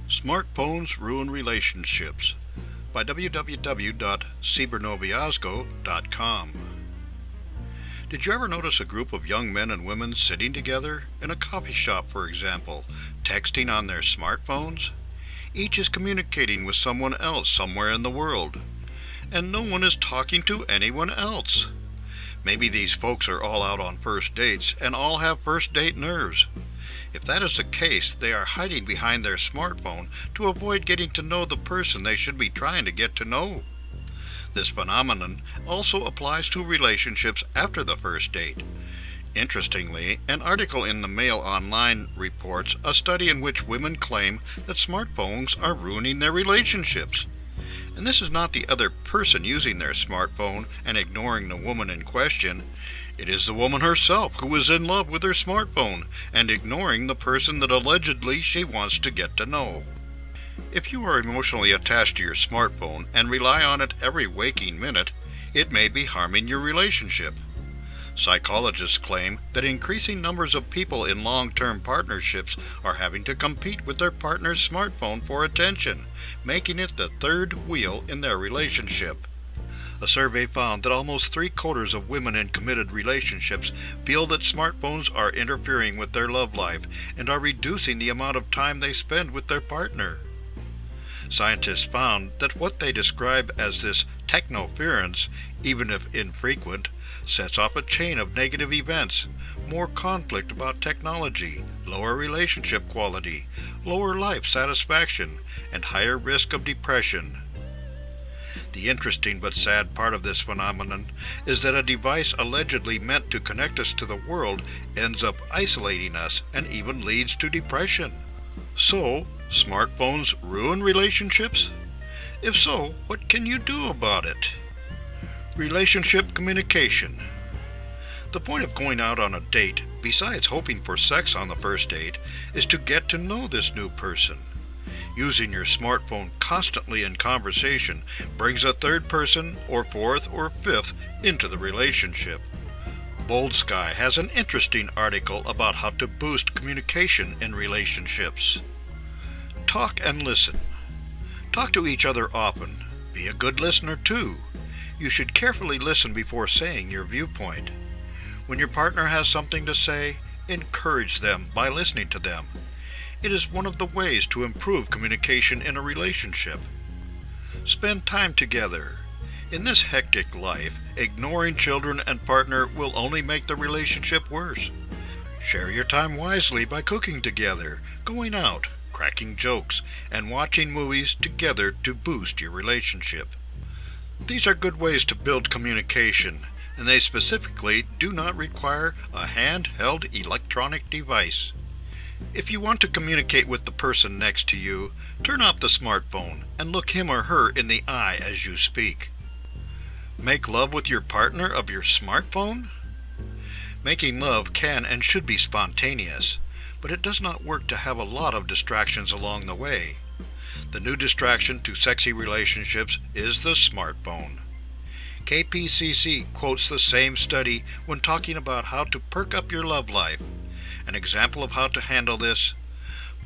Smartphones Ruin Relationships by www.cybernoviazgo.com. Did you ever notice a group of young men and women sitting together, in a coffee shop for example, texting on their smartphones? Each is communicating with someone else somewhere in the world, and no one is talking to anyone else. Maybe these folks are all out on first dates and all have first date nerves. If that is the case, they are hiding behind their smartphone to avoid getting to know the person they should be trying to get to know. This phenomenon also applies to relationships after the first date. Interestingly, an article in the Mail Online reports a study in which women claim that smartphones are ruining their relationships. And this is not the other person using their smartphone and ignoring the woman in question. It is the woman herself who is in love with her smartphone and ignoring the person that allegedly she wants to get to know. If you are emotionally attached to your smartphone and rely on it every waking minute, it may be harming your relationship. Psychologists claim that increasing numbers of people in long-term partnerships are having to compete with their partner's smartphone for attention, making it the third wheel in their relationship. A survey found that almost 3/4 of women in committed relationships feel that smartphones are interfering with their love life and are reducing the amount of time they spend with their partner. Scientists found that what they describe as this technoference, even if infrequent, sets off a chain of negative events: more conflict about technology, lower relationship quality, lower life satisfaction, and higher risk of depression. The interesting but sad part of this phenomenon is that a device allegedly meant to connect us to the world ends up isolating us and even leads to depression. So, smartphones ruin relationships? If so, what can you do about it? Relationship communication. The point of going out on a date, besides hoping for sex on the first date, is to get to know this new person. Using your smartphone constantly in conversation brings a third person, or fourth, or fifth into the relationship. Bold Sky has an interesting article about how to boost communication in relationships. Talk and listen. Talk to each other often. Be a good listener too. You should carefully listen before saying your viewpoint. When your partner has something to say, encourage them by listening to them. It is one of the ways to improve communication in a relationship. Spend time together. In this hectic life, ignoring children and partner will only make the relationship worse. Share your time wisely by cooking together, going out, cracking jokes, and watching movies together to boost your relationship. These are good ways to build communication, and they specifically do not require a handheld electronic device. If you want to communicate with the person next to you, turn off the smartphone and look him or her in the eye as you speak. Make love with your partner of your smartphone? Making love can and should be spontaneous, but it does not work to have a lot of distractions along the way. The new distraction to sexy relationships is the smartphone. KPCC quotes the same study when talking about how to perk up your love life. An example of how to handle this: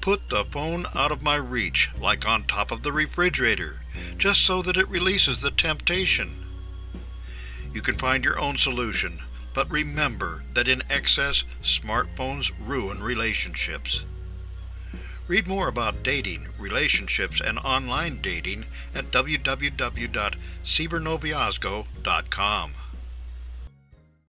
put the phone out of my reach, like on top of the refrigerator, just so that it releases the temptation. You can find your own solution, but remember that in excess, smartphones ruin relationships. Read more about dating, relationships, and online dating at www.cybernoviazgo.com.